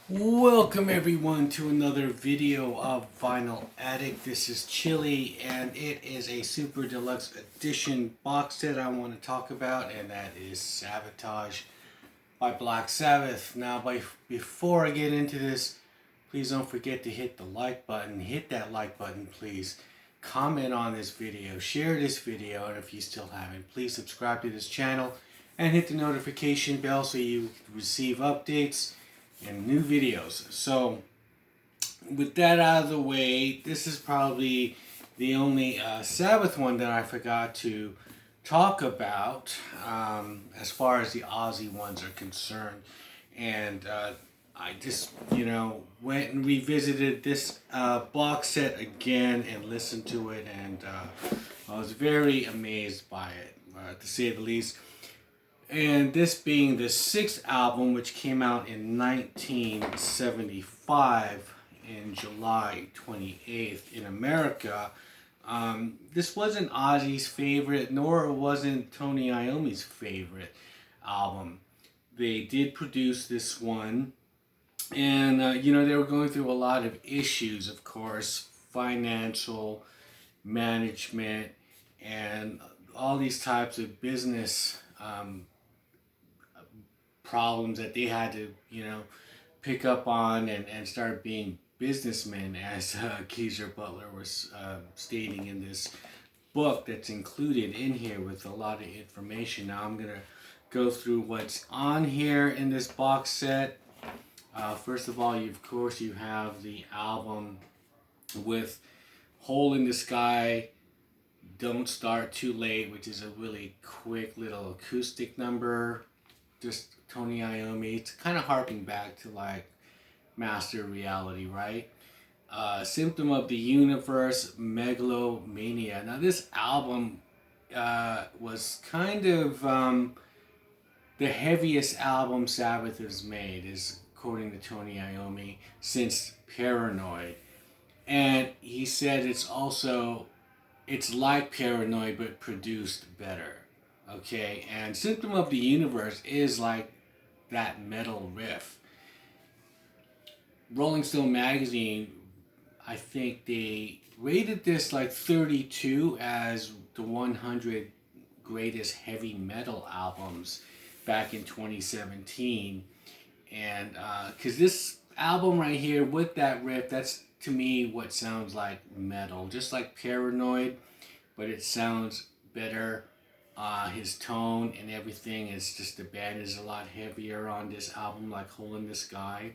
Welcome everyone to another video of Vinyl Addict. This is Chili and it is a super deluxe edition box set I want to talk about, and that is Sabotage by Black Sabbath. Now before I get into this, please don't forget to hit the like button. Hit that like button please. Comment on this video, share this video, and if you still haven't, please subscribe to this channel and hit the notification bell so you receive updates and new videos. So with that out of the way, this is probably the only Sabbath one that I forgot to talk about as far as the Aussie ones are concerned. And I just, went and revisited this box set again and listened to it, and I was very amazed by it, to say the least. And this being the sixth album, which came out in 1975 in July 28th in America. This wasn't Ozzy's favorite, nor wasn't Tony Iommi's favorite album. They did produce this one, and they were going through a lot of issues, of course, financial, management, and all these types of business problems that they had to, pick up on and start being businessmen, as Geezer Butler was stating in this book that's included in here with a lot of information. Now I'm going to go through what's on here in this box set. First of all, you have the album with Hole in the Sky, Don't Start Too Late, which is a really quick little acoustic number. Just Tony Iommi. It's kind of harking back to like Master Reality, right? Symptom of the Universe, Megalomania. Now this album was kind of the heaviest album Sabbath has made, is according to Tony Iommi, since Paranoid. And he said it's like Paranoid but produced better. Okay, and Symptom of the Universe is like that metal riff. Rolling Stone magazine, I think they rated this like 32 as the 100 greatest heavy metal albums back in 2017. And because this album right here with that riff, that's to me what sounds like metal, just like Paranoid, but it sounds better. His tone and everything is just, the band is a lot heavier on this album, like Hole in the Sky.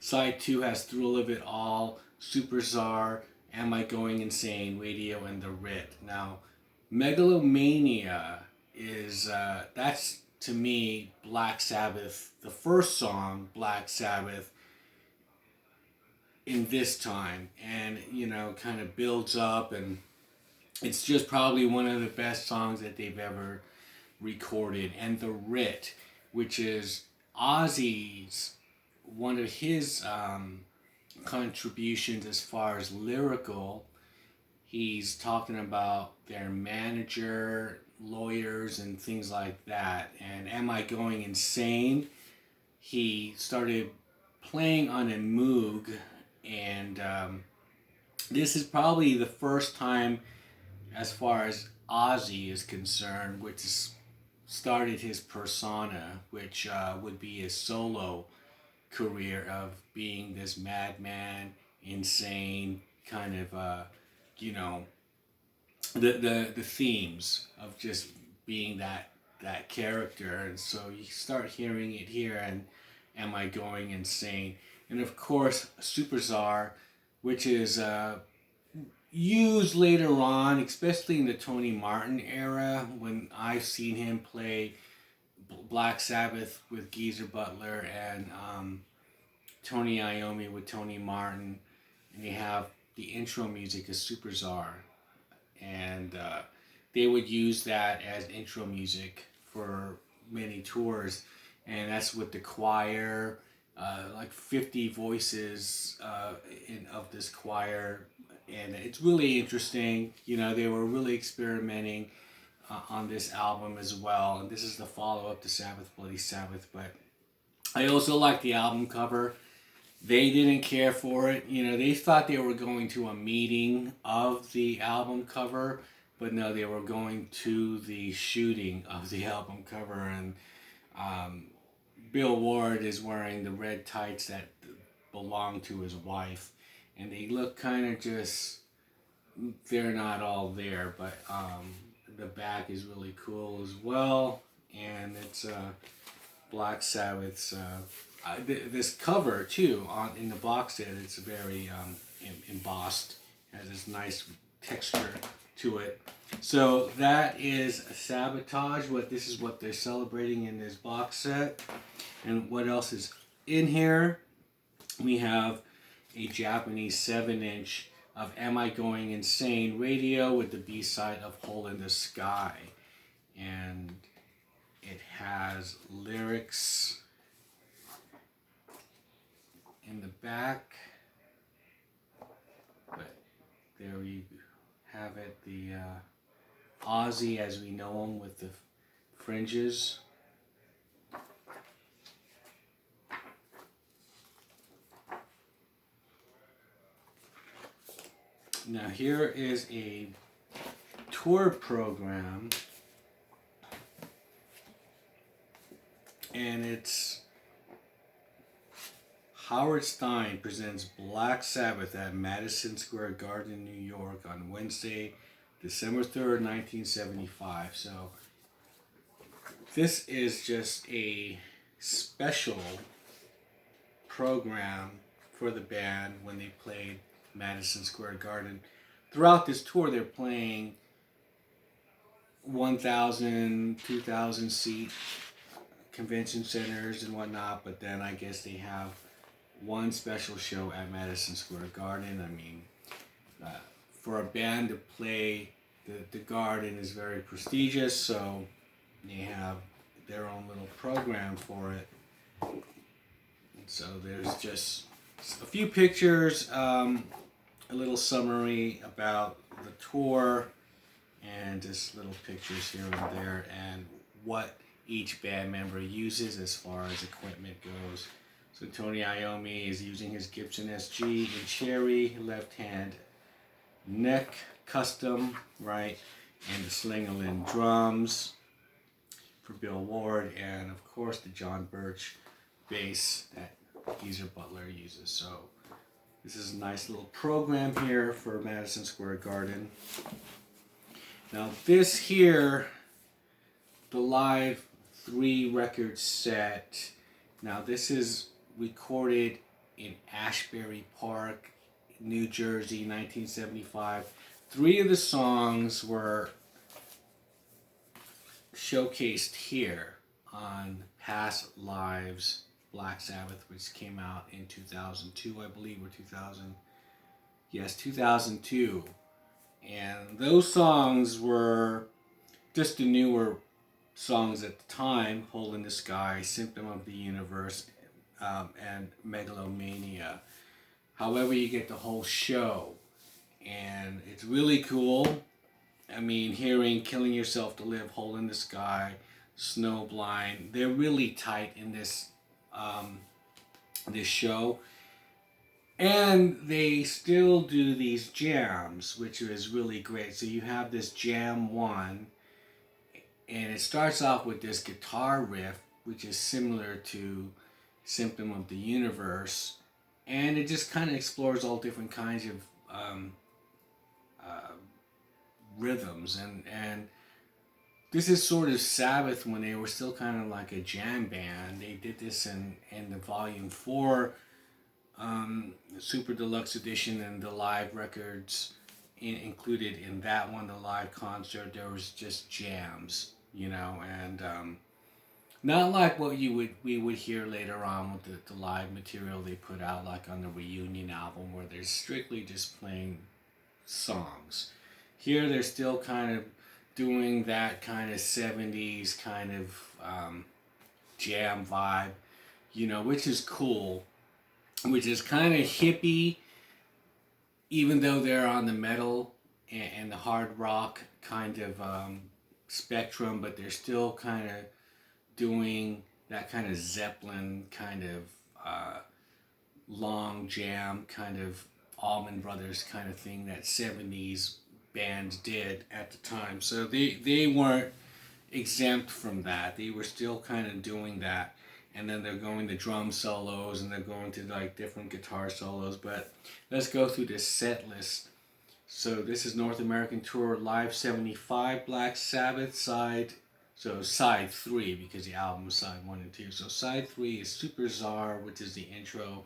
Side 2 has Thrill of It All, Super Czar, Am I Going Insane, Radio, and The Writ. Now, Megalomania is, that's to me Black Sabbath, the first song, Black Sabbath, in this time. And, kind of builds up, and it's just probably one of the best songs that they've ever recorded. And The Writ, which is Ozzy's, one of his contributions as far as lyrical. He's talking about their manager, lawyers, and things like that. And Am I Going Insane? He started playing on a Moog, and this is probably the first time, as far as Ozzy is concerned, which started his persona, which would be his solo career of being this madman, insane, kind of, the themes of just being that character. And so you start hearing it here, and Am I Going Insane? And of course, Super Czar, which is used later on, especially in the Tony Martin era, when I've seen him play Black Sabbath with Geezer Butler and Tony Iommi with Tony Martin. And they have the intro music is Super Czar. And they would use that as intro music for many tours. And that's with the choir, like 50 voices of this choir. And it's really interesting. They were really experimenting on this album as well. And this is the follow-up to Sabbath, Bloody Sabbath. But I also like the album cover. They didn't care for it. You know, they thought they were going to a meeting of the album cover, but no, they were going to the shooting of the album cover. And um, Bill Ward is wearing the red tights that belong to his wife, and they look kind of just, they're not all there, but the back is really cool as well, and it's Black Sabbath's. This cover too on in the box set, it's very embossed, has this nice texture to it. So that is Sabotage. This is what they're celebrating in this box set. And what else is in here? We have a Japanese 7-inch of Am I Going Insane radio with the B-side of Hole in the Sky. And it has lyrics in the back. But there you have it, the Aussie as we know him with the fringes. Now here is a tour program, and it's Howard Stein presents Black Sabbath at Madison Square Garden, New York on Wednesday, December 3rd, 1975. So this is just a special program for the band when they played Madison Square Garden. Throughout this tour, they're playing 1,000, 2,000 seat convention centers and whatnot, but then I guess they have one special show at Madison Square Garden. I mean, for a band to play the Garden is very prestigious, so they have their own little program for it. And so there's just a few pictures, a little summary about the tour, and just little pictures here and there, and what each band member uses as far as equipment goes. So Tony Iommi is using his Gibson SG in cherry, left hand neck custom, right, and the Slingerland drums for Bill Ward, and of course the John Birch bass that Geezer Butler uses. So this is a nice little program here for Madison Square Garden. Now this here, the live 3-record set. Now this is recorded in Ashbury Park, New Jersey, 1975. 3 of the songs were showcased here on Past Lives Black Sabbath, which came out in 2002, I believe, or 2000. Yes, 2002. And those songs were just the newer songs at the time: Hole in the Sky, Symptom of the Universe, and Megalomania. However, you get the whole show, and it's really cool. I mean, hearing Killing Yourself to Live, Hole in the Sky, Snowblind, they're really tight in this this show. And they still do these jams, which is really great. So you have this jam 1, and it starts off with this guitar riff, which is similar to Symptom of the Universe, and it just kind of explores all different kinds of rhythms, and this is sort of Sabbath when they were still kind of like a jam band. They did this in the Volume 4 Super Deluxe Edition, and the live records included in that one, the live concert. There was just jams, you know, and not like what we would hear later on with the live material they put out, like on the Reunion album, where they're strictly just playing songs. Here they're still kind of doing that kind of 70s kind of jam vibe, you know, which is cool, which is kind of hippie, even though they're on the metal and the hard rock kind of spectrum, but they're still kind of doing that kind of Zeppelin kind of long jam kind of Allman Brothers kind of thing that 70s bands did at the time. So they weren't exempt from that. They were still kind of doing that. And then they're going to drum solos and they're going to like different guitar solos. But let's go through this set list. So this is North American Tour Live 75, Black Sabbath side 3, because the album was side 1 and 2. So side 3 is Super Czar, which is the intro.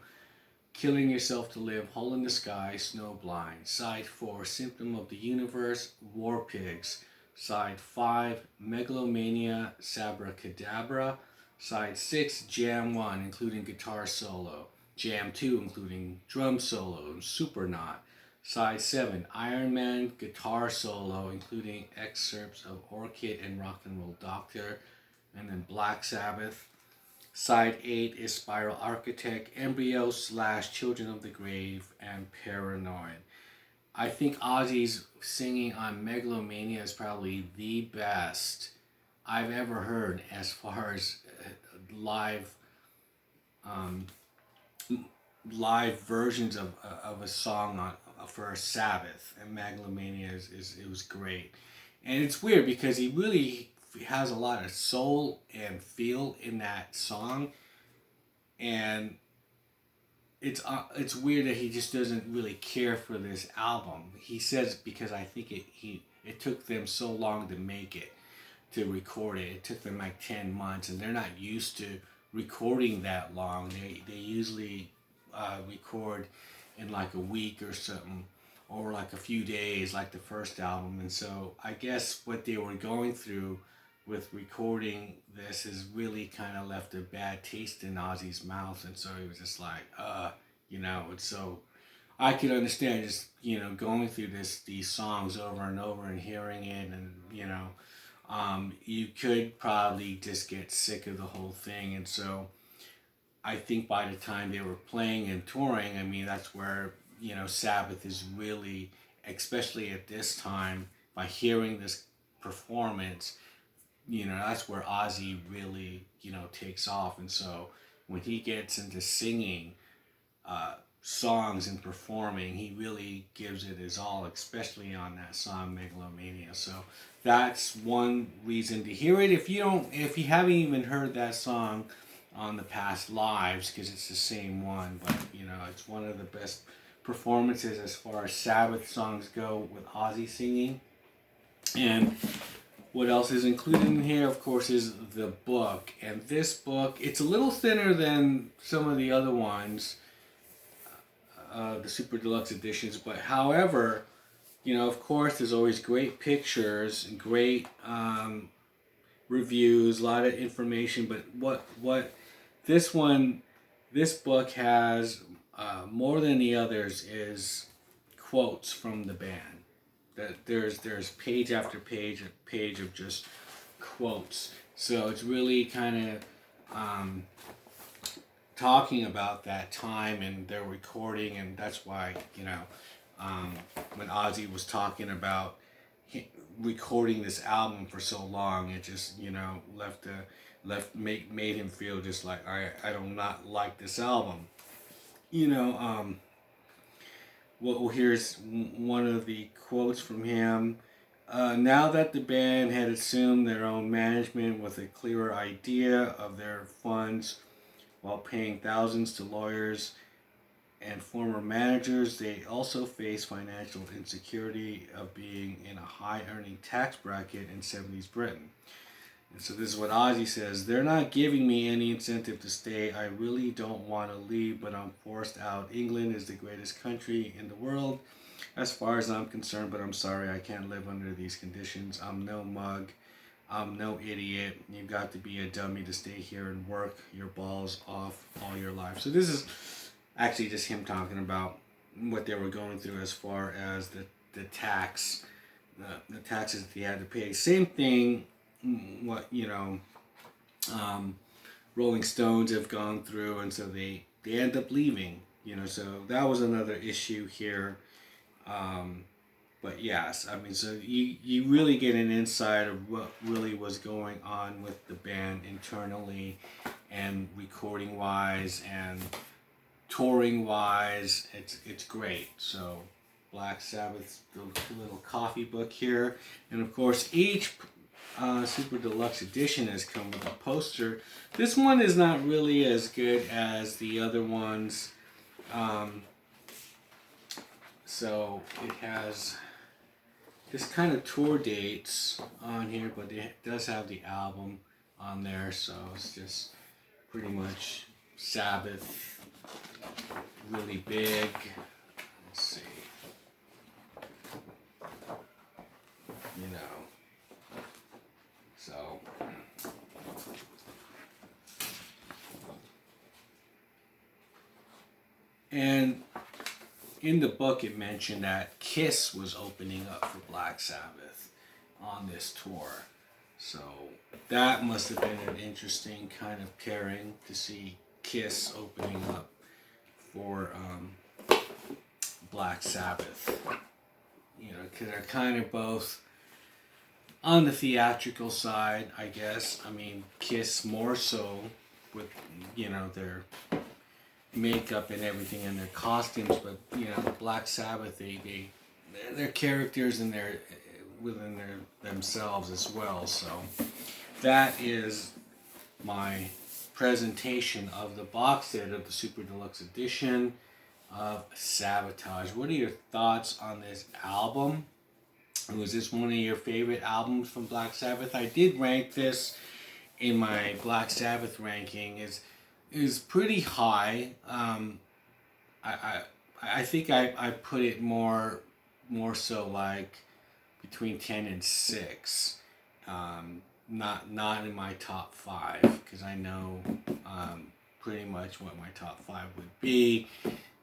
Killing Yourself to Live, Hole in the Sky, Snowblind. Side 4, Symptom of the Universe, War Pigs. Side 5, Megalomania, Sabracadabra. Side 6, Jam 1, including guitar solo. Jam 2, including drum solo and Supernaut. Side 7, Iron Man, guitar solo, including excerpts of Orchid and Rock and Roll Doctor. And then Black Sabbath. Side 8 is Spiral Architect, Embryo / Children of the Grave, and Paranoid. I think Ozzy's singing on Megalomania is probably the best I've ever heard as far as live live versions of a song for a Sabbath. And Megalomania it was great. And it's weird because he really has a lot of soul and feel in that song, and it's weird that he just doesn't really care for this album. He says because I think it took them so long to make it, to record it. It took them like 10 months, and they're not used to recording that long. They usually record in like a week or something, or like a few days, like the first album. And so I guess what they were going through with recording this has really kind of left a bad taste in Ozzy's mouth, and so he was just like, and so I could understand just, going through these songs over and over and hearing it, and, you could probably just get sick of the whole thing. And so I think by the time they were playing and touring, I mean, that's where, Sabbath is really, especially at this time, by hearing this performance, that's where Ozzy really, takes off. And so when he gets into singing songs and performing, he really gives it his all, especially on that song Megalomania. So that's one reason to hear it. If you haven't even heard that song on the past lives, because it's the same one, but it's one of the best performances as far as Sabbath songs go with Ozzy singing. And what else is included in here, of course, is the book. And this book, it's a little thinner than some of the other ones, the Super Deluxe editions. But however, of course, there's always great pictures, great reviews, a lot of information. But what this book has more than the others is quotes from the band. That there's page after page of just quotes. So it's really kind of talking about that time and their recording, and that's why when Ozzy was talking about recording this album for so long, it just made him feel just like I do not like this album. Well, here's one of the quotes from him. Now that the band had assumed their own management with a clearer idea of their funds while paying thousands to lawyers and former managers, they also face financial insecurity of being in a high-earning tax bracket in 70s Britain. And so this is what Ozzy says: "They're not giving me any incentive to stay. I really don't want to leave, but I'm forced out. England is the greatest country in the world as far as I'm concerned, but I'm sorry, I can't live under these conditions. I'm no mug. I'm no idiot. You've got to be a dummy to stay here and work your balls off all your life." So this is actually just him talking about what they were going through as far as the taxes that they had to pay. Same thing what Rolling Stones have gone through, and so they end up leaving. So that was another issue here. But yes, I mean, so you really get an insight of what really was going on with the band internally and recording wise and touring wise. It's great. So Black Sabbath's the little coffee book here, and of course each Super Deluxe edition has come with a poster. This one is not really as good as the other ones. So it has this kind of tour dates on here, but it does have the album on there. So it's just pretty much Sabbath, really big. Let's see. You know. So. And in the book, it mentioned that Kiss was opening up for Black Sabbath on this tour. So that must have been an interesting kind of pairing to see Kiss opening up for Black Sabbath. You know, because they're kind of both on the theatrical side, I guess. I mean, Kiss more so with, you know, their makeup and everything and their costumes, but you know, Black Sabbath, they're characters in their within themselves as well. So that is my presentation of the box set of the Super Deluxe edition of Sabotage. What are your thoughts on this album? Was this one of your favorite albums from Black Sabbath? I did rank this in my Black Sabbath ranking is pretty high. I think I put it more so like between 10 and 6. Not in my top 5 because I know pretty much what my top 5 would be.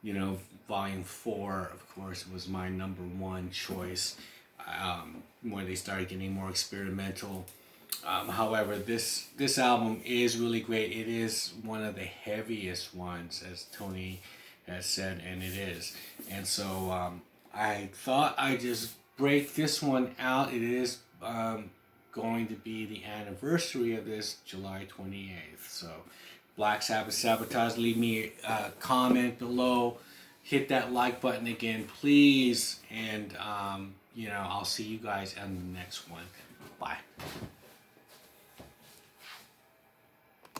You know, Volume 4, of course, was my number 1 choice. Where they started getting more experimental. However, this album is really great. It is one of the heaviest ones, as Tony has said, and it is. And so I thought I'd just break this one out. It is going to be the anniversary of this, July 28th. So Black Sabbath Sabotage, leave me a comment below. Hit that like button again, please. And, you know, I'll see you guys on the next one. Bye.